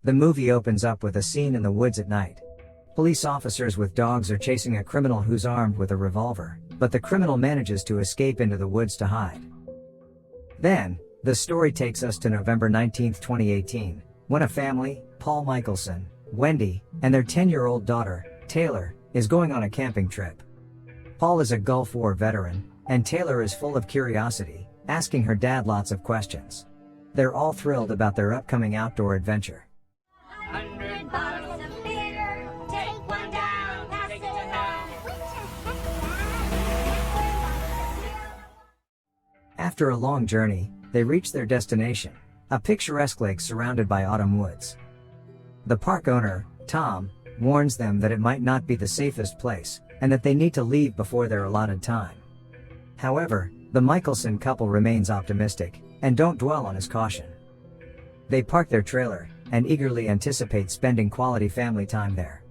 The movie opens up with a scene in the woods at night. Police officers with dogs are chasing a criminal who's armed with a revolver, but the criminal manages to escape into the woods to hide. Then, the story takes us to November 19, 2018, when a family, Paul Michelson, Wendy, and their 10-year-old daughter, Taylor, is going on a camping trip. Paul is a Gulf War veteran, and Taylor is full of curiosity, asking her dad lots of questions. They're all thrilled about their upcoming outdoor adventure. 100 bottles of beer, take one down, pass it around. After a long journey, they reach their destination, a picturesque lake surrounded by autumn woods. The park owner, Tom, warns them that it might not be the safest place, and that they need to leave before their allotted time. However, the Michelson couple remains optimistic, and don't dwell on his caution. They park their trailer, and eagerly anticipate spending quality family time there.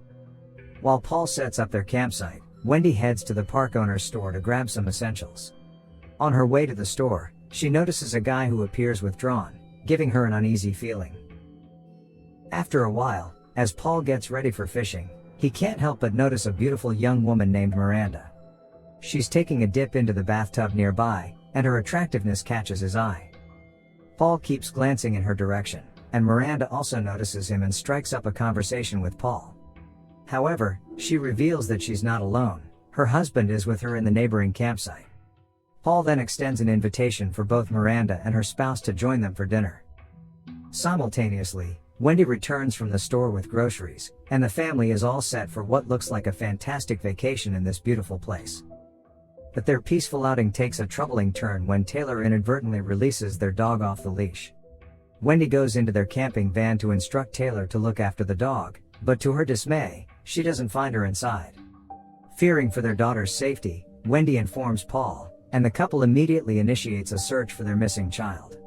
While Paul sets up their campsite, Wendy heads to the park owner's store to grab some essentials. On her way to the store, she notices a guy who appears withdrawn, giving her an uneasy feeling. After a while, as Paul gets ready for fishing, he can't help but notice a beautiful young woman named Miranda. She's taking a dip into the bathtub nearby, and her attractiveness catches his eye. Paul keeps glancing in her direction, and Miranda also notices him and strikes up a conversation with Paul. However, she reveals that she's not alone. Her husband is with her in the neighboring campsite. Paul then extends an invitation for both Miranda and her spouse to join them for dinner. Simultaneously, Wendy returns from the store with groceries, and the family is all set for what looks like a fantastic vacation in this beautiful place. But their peaceful outing takes a troubling turn when Taylor inadvertently releases their dog off the leash. Wendy goes into their camping van to instruct Taylor to look after the dog, but to her dismay, she doesn't find her inside. Fearing for their daughter's safety, Wendy informs Paul, and the couple immediately initiates a search for their missing child.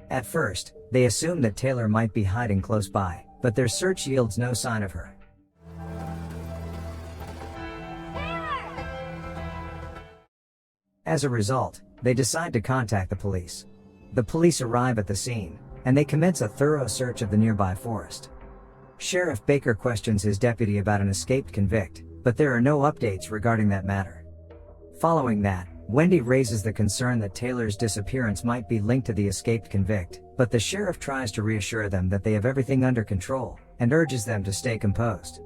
At first, they assume that Taylor might be hiding close by, but their search yields no sign of her. As a result, they decide to contact the police. The police arrive at the scene, and they commence a thorough search of the nearby forest. Sheriff Baker questions his deputy about an escaped convict, but there are no updates regarding that matter. Following that, Wendy raises the concern that Taylor's disappearance might be linked to the escaped convict, but the sheriff tries to reassure them that they have everything under control, and urges them to stay composed.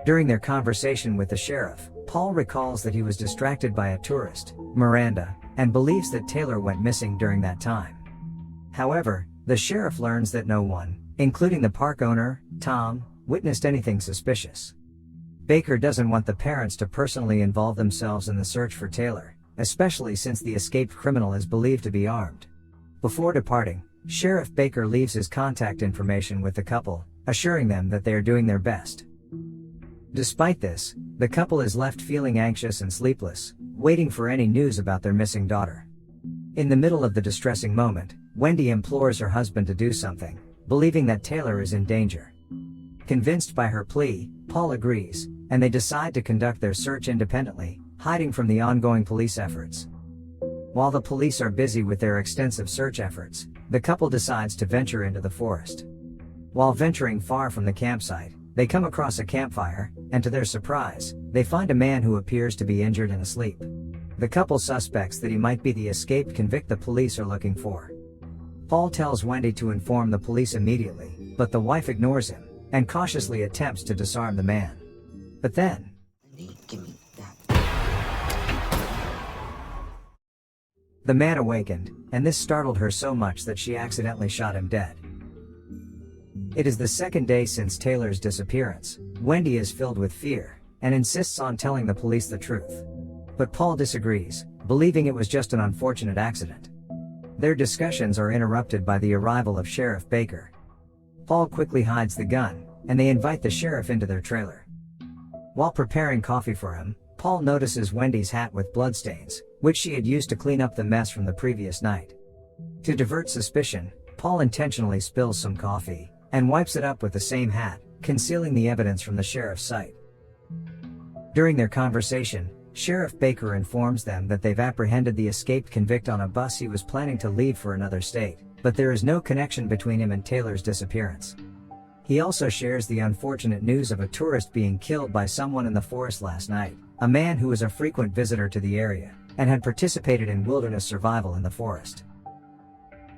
During their conversation with the sheriff, Paul recalls that he was distracted by a tourist, Miranda, and believes that Taylor went missing during that time. However, the sheriff learns that no one, including the park owner, Tom, witnessed anything suspicious. Baker doesn't want the parents to personally involve themselves in the search for Taylor, especially since the escaped criminal is believed to be armed. Before departing, Sheriff Baker leaves his contact information with the couple, assuring them that they are doing their best. Despite this, the couple is left feeling anxious and sleepless, waiting for any news about their missing daughter. In the middle of the distressing moment, Wendy implores her husband to do something, believing that Taylor is in danger. Convinced by her plea, Paul agrees, and they decide to conduct their search independently, hiding from the ongoing police efforts. While the police are busy with their extensive search efforts, the couple decides to venture into the forest. While venturing far from the campsite, they come across a campfire, and to their surprise, they find a man who appears to be injured and asleep. The couple suspects that he might be the escaped convict the police are looking for. Paul tells Wendy to inform the police immediately, but the wife ignores him, and cautiously attempts to disarm the man. But then, the man awakened, and this startled her so much that she accidentally shot him dead. It is the second day since Taylor's disappearance. Wendy is filled with fear, and insists on telling the police the truth. But Paul disagrees, believing it was just an unfortunate accident. Their discussions are interrupted by the arrival of Sheriff Baker. Paul quickly hides the gun, and they invite the sheriff into their trailer. While preparing coffee for him, Paul notices Wendy's hat with bloodstains, which she had used to clean up the mess from the previous night. To divert suspicion, Paul intentionally spills some coffee, and wipes it up with the same hat, concealing the evidence from the sheriff's sight. During their conversation, Sheriff Baker informs them that they've apprehended the escaped convict on a bus he was planning to leave for another state, but there is no connection between him and Taylor's disappearance. He also shares the unfortunate news of a tourist being killed by someone in the forest last night, a man who was a frequent visitor to the area and had participated in wilderness survival in the forest.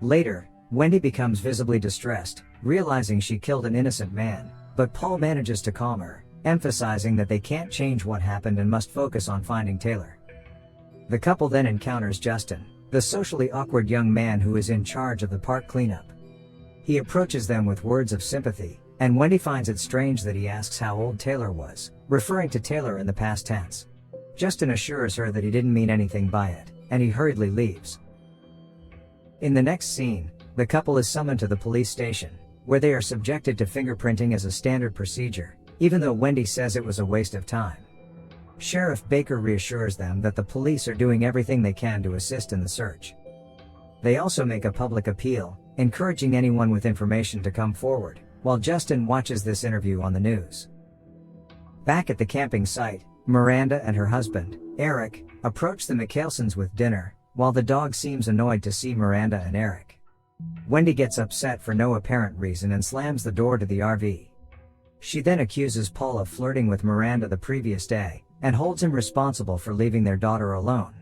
Later, Wendy becomes visibly distressed, realizing she killed an innocent man, but Paul manages to calm her, emphasizing that they can't change what happened and must focus on finding Taylor. The couple then encounters Justin, the socially awkward young man who is in charge of the park cleanup. He approaches them with words of sympathy, and Wendy finds it strange that he asks how old Taylor was, referring to Taylor in the past tense. Justin assures her that he didn't mean anything by it, and he hurriedly leaves. In the next scene, the couple is summoned to the police station, where they are subjected to fingerprinting as a standard procedure, even though Wendy says it was a waste of time. Sheriff Baker reassures them that the police are doing everything they can to assist in the search. They also make a public appeal, encouraging anyone with information to come forward, while Justin watches this interview on the news. Back at the camping site, Miranda and her husband, Eric, approach the McKelsons with dinner, while the dog seems annoyed to see Miranda and Eric. Wendy gets upset for no apparent reason and slams the door to the RV. She then accuses Paul of flirting with Miranda the previous day, and holds him responsible for leaving their daughter alone.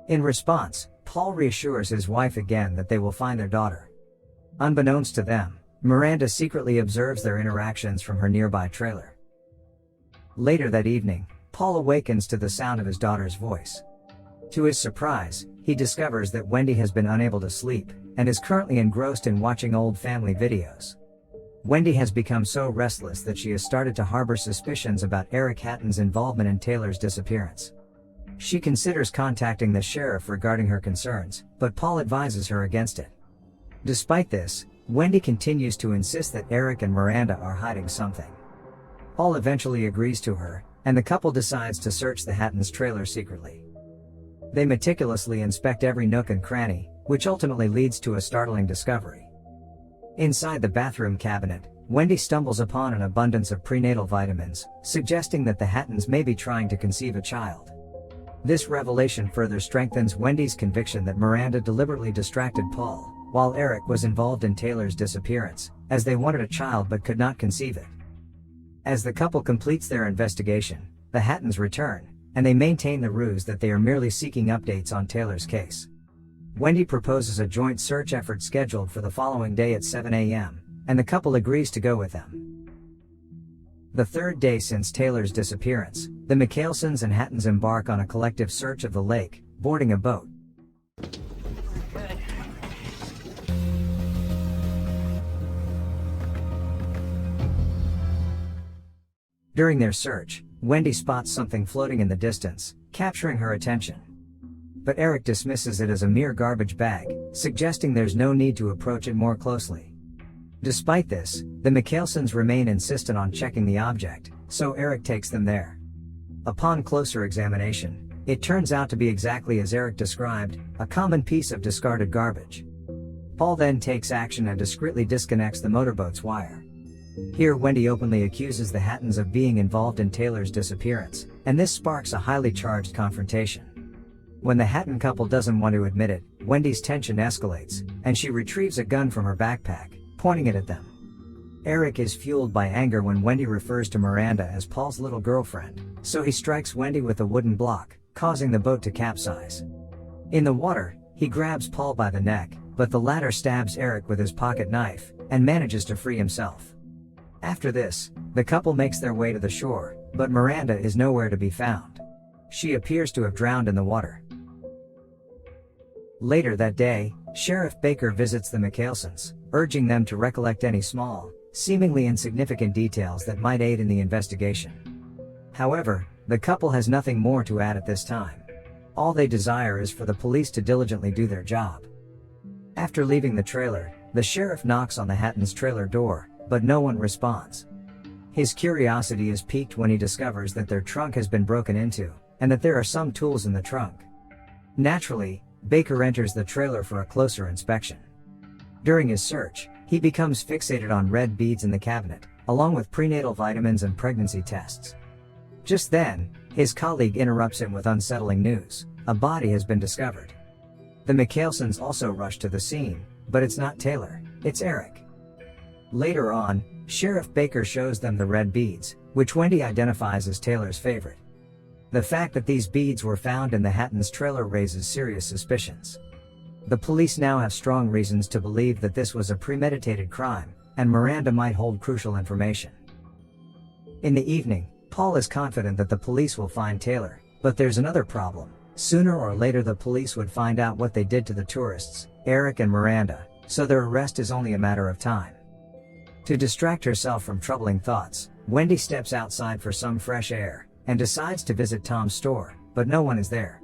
In response, Paul reassures his wife again that they will find their daughter. Unbeknownst to them, Miranda secretly observes their interactions from her nearby trailer. Later that evening, Paul awakens to the sound of his daughter's voice. To his surprise, he discovers that Wendy has been unable to sleep, and is currently engrossed in watching old family videos. Wendy has become so restless that she has started to harbor suspicions about Eric Hatton's involvement in Taylor's disappearance. She considers contacting the sheriff regarding her concerns, but Paul advises her against it. Despite this, Wendy continues to insist that Eric and Miranda are hiding something. Paul eventually agrees to her, and the couple decides to search the Hattons' trailer secretly. They meticulously inspect every nook and cranny, which ultimately leads to a startling discovery. Inside the bathroom cabinet, Wendy stumbles upon an abundance of prenatal vitamins, suggesting that the Hattons may be trying to conceive a child. This revelation further strengthens Wendy's conviction that Miranda deliberately distracted Paul, while Eric was involved in Taylor's disappearance, as they wanted a child but could not conceive it. As the couple completes their investigation, the Hattons return, and they maintain the ruse that they are merely seeking updates on Taylor's case. Wendy proposes a joint search effort scheduled for the following day at 7 a.m., and the couple agrees to go with them. The third day since Taylor's disappearance, the McKelsons and Hattons embark on a collective search of the lake, boarding a boat. During their search, Wendy spots something floating in the distance, capturing her attention. But Eric dismisses it as a mere garbage bag, suggesting there's no need to approach it more closely. Despite this, the McKelsons remain insistent on checking the object, so Eric takes them there. Upon closer examination, it turns out to be exactly as Eric described, a common piece of discarded garbage. Paul then takes action and discreetly disconnects the motorboat's wire. Here Wendy openly accuses the Hattons of being involved in Taylor's disappearance, and this sparks a highly charged confrontation. When the Hatton couple doesn't want to admit it, Wendy's tension escalates, and she retrieves a gun from her backpack, pointing it at them. Eric is fueled by anger when Wendy refers to Miranda as Paul's little girlfriend, so he strikes Wendy with a wooden block, causing the boat to capsize. In the water, he grabs Paul by the neck, but the latter stabs Eric with his pocket knife, and manages to free himself. After this, the couple makes their way to the shore, but Miranda is nowhere to be found. She appears to have drowned in the water. Later that day, Sheriff Baker visits the McKelsons, urging them to recollect any small, seemingly insignificant details that might aid in the investigation. However, the couple has nothing more to add at this time. All they desire is for the police to diligently do their job. After leaving the trailer, the sheriff knocks on the Hattons' trailer door, but no one responds. His curiosity is piqued when he discovers that their trunk has been broken into, and that there are some tools in the trunk. Naturally, Baker enters the trailer for a closer inspection. During his search, he becomes fixated on red beads in the cabinet, along with prenatal vitamins and pregnancy tests. Just then, his colleague interrupts him with unsettling news: a body has been discovered. The McKelsons also rush to the scene, but it's not Taylor, it's Eric. Later on, Sheriff Baker shows them the red beads, which Wendy identifies as Taylor's favorite. The fact that these beads were found in the Hattons' trailer raises serious suspicions. The police now have strong reasons to believe that this was a premeditated crime, and Miranda might hold crucial information. In the evening, Paul is confident that the police will find Taylor, but there's another problem. Sooner or later the police would find out what they did to the tourists, Eric and Miranda, so their arrest is only a matter of time. To distract herself from troubling thoughts, Wendy steps outside for some fresh air, and decides to visit Tom's store, but no one is there.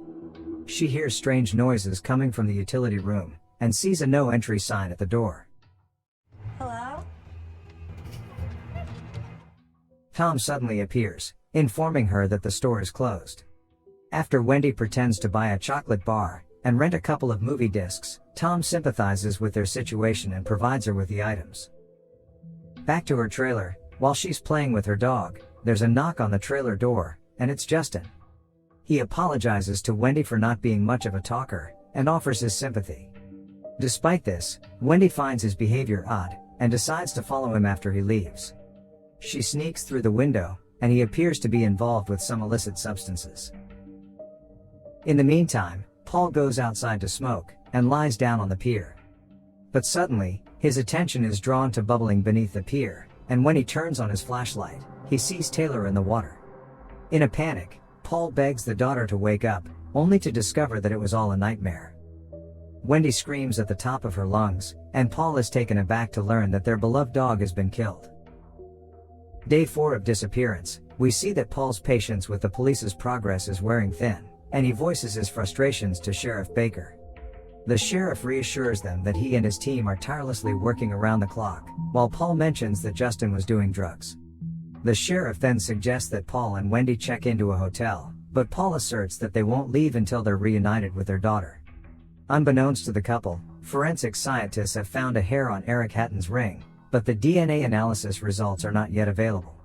She hears strange noises coming from the utility room, and sees a no entry sign at the door. Hello? Tom suddenly appears, informing her that the store is closed. After Wendy pretends to buy a chocolate bar, and rent a couple of movie discs, Tom sympathizes with their situation and provides her with the items. Back to her trailer, while she's playing with her dog, there's a knock on the trailer door, and it's Justin. He apologizes to Wendy for not being much of a talker, and offers his sympathy. Despite this, Wendy finds his behavior odd, and decides to follow him after he leaves. She sneaks through the window, and he appears to be involved with some illicit substances. In the meantime, Paul goes outside to smoke, and lies down on the pier. But suddenly, his attention is drawn to bubbling beneath the pier, and when he turns on his flashlight, he sees Taylor in the water. In a panic, Paul begs the daughter to wake up, only to discover that it was all a nightmare. Wendy screams at the top of her lungs, and Paul is taken aback to learn that their beloved dog has been killed. Day 4 of disappearance, we see that Paul's patience with the police's progress is wearing thin, and he voices his frustrations to Sheriff Baker. The sheriff reassures them that he and his team are tirelessly working around the clock, while Paul mentions that Justin was doing drugs. The sheriff then suggests that Paul and Wendy check into a hotel, but Paul asserts that they won't leave until they're reunited with their daughter. Unbeknownst to the couple, forensic scientists have found a hair on Eric Hatton's ring, but the DNA analysis results are not yet available.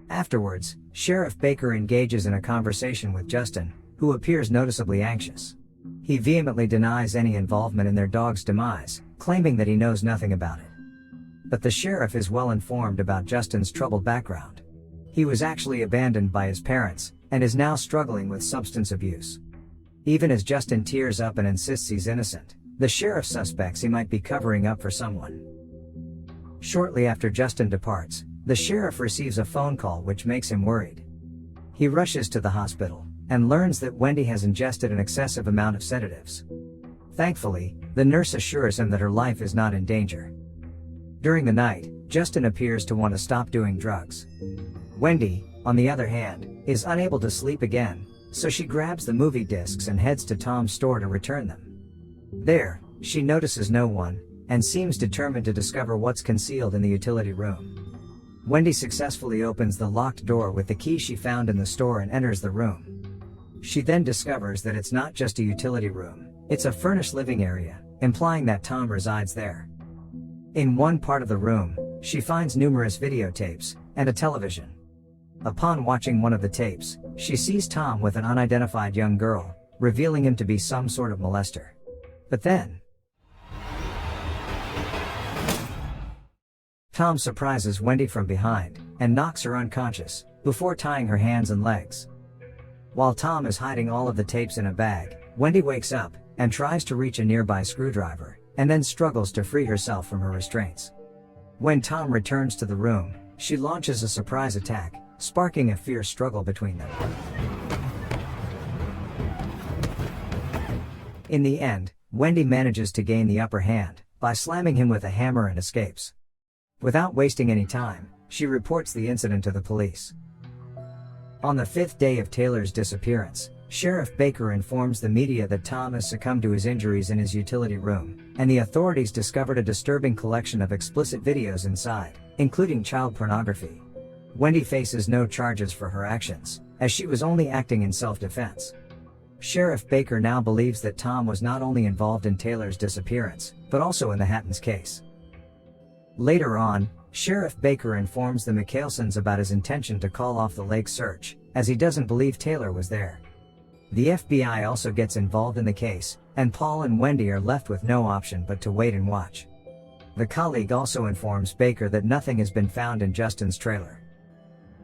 Afterwards, Sheriff Baker engages in a conversation with Justin, who appears noticeably anxious. He vehemently denies any involvement in their dog's demise, claiming that he knows nothing about it. But the sheriff is well informed about Justin's troubled background. He was actually abandoned by his parents, and is now struggling with substance abuse. Even as Justin tears up and insists he's innocent, the sheriff suspects he might be covering up for someone. Shortly after Justin departs, the sheriff receives a phone call which makes him worried. He rushes to the hospital, and learns that Wendy has ingested an excessive amount of sedatives. Thankfully, the nurse assures him that her life is not in danger. During the night, Justin appears to want to stop doing drugs. Wendy, on the other hand, is unable to sleep again, so she grabs the movie discs and heads to Tom's store to return them. There, she notices no one, and seems determined to discover what's concealed in the utility room. Wendy successfully opens the locked door with the key she found in the store and enters the room. She then discovers that it's not just a utility room, it's a furnished living area, implying that Tom resides there. In one part of the room, she finds numerous videotapes, and a television. Upon watching one of the tapes, she sees Tom with an unidentified young girl, revealing him to be some sort of molester. But then, Tom surprises Wendy from behind, and knocks her unconscious, before tying her hands and legs. While Tom is hiding all of the tapes in a bag, Wendy wakes up, and tries to reach a nearby screwdriver, and then struggles to free herself from her restraints. When Tom returns to the room, she launches a surprise attack, sparking a fierce struggle between them. In the end, Wendy manages to gain the upper hand, by slamming him with a hammer and escapes. Without wasting any time, she reports the incident to the police. On the 5th day of Taylor's disappearance, Sheriff Baker informs the media that Tom has succumbed to his injuries in his utility room, and the authorities discovered a disturbing collection of explicit videos inside, including child pornography. Wendy faces no charges for her actions, as she was only acting in self-defense. Sheriff Baker now believes that Tom was not only involved in Taylor's disappearance, but also in the Hattons case. Later on, Sheriff Baker informs the McHalesons about his intention to call off the lake search, as he doesn't believe Taylor was there. The FBI also gets involved in the case, and Paul and Wendy are left with no option but to wait and watch. The colleague also informs Baker that nothing has been found in Justin's trailer.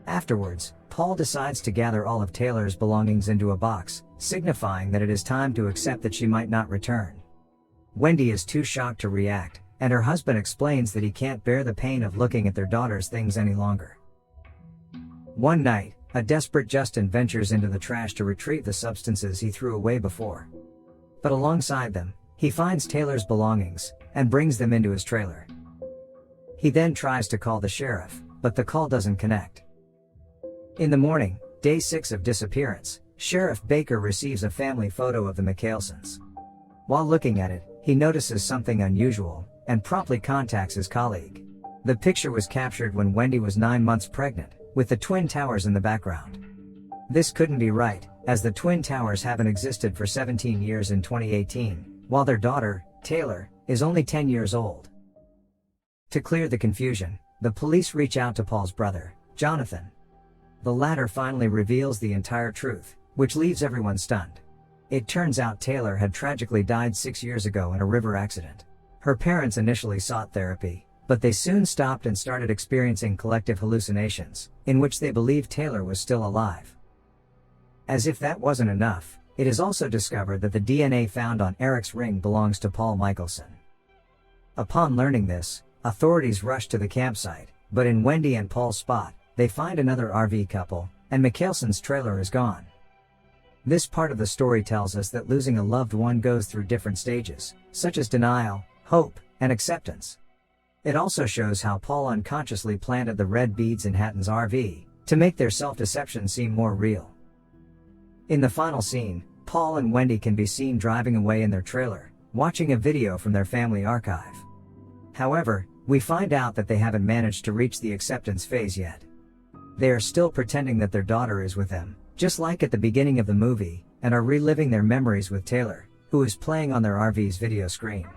Afterwards, Paul decides to gather all of Taylor's belongings into a box, signifying that it is time to accept that she might not return. Wendy is too shocked to react, and her husband explains that he can't bear the pain of looking at their daughter's things any longer. One night, a desperate Justin ventures into the trash to retrieve the substances he threw away before. But alongside them, he finds Taylor's belongings, and brings them into his trailer. He then tries to call the sheriff, but the call doesn't connect. In the morning, day 6 of disappearance, Sheriff Baker receives a family photo of the McHalesons. While looking at it, he notices something unusual, and promptly contacts his colleague. The picture was captured when Wendy was 9 months pregnant, with the Twin Towers in the background. This couldn't be right, as the Twin Towers haven't existed for 17 years in 2018, while their daughter, Taylor, is only 10 years old. To clear the confusion, the police reach out to Paul's brother, Jonathan. The latter finally reveals the entire truth, which leaves everyone stunned. It turns out Taylor had tragically died 6 years ago in a river accident. Her parents initially sought therapy, but they soon stopped and started experiencing collective hallucinations, in which they believed Taylor was still alive. As if that wasn't enough, it is also discovered that the DNA found on Eric's ring belongs to Paul Michelson. Upon learning this, authorities rush to the campsite, but in Wendy and Paul's spot, they find another RV couple, and McHaleson's trailer is gone. This part of the story tells us that losing a loved one goes through different stages, such as denial, hope, and acceptance. It also shows how Paul unconsciously planted the red beads in Hatton's RV, to make their self-deception seem more real. In the final scene, Paul and Wendy can be seen driving away in their trailer, watching a video from their family archive. However, we find out that they haven't managed to reach the acceptance phase yet. They are still pretending that their daughter is with them, just like at the beginning of the movie, and are reliving their memories with Taylor, who is playing on their RV's video screen.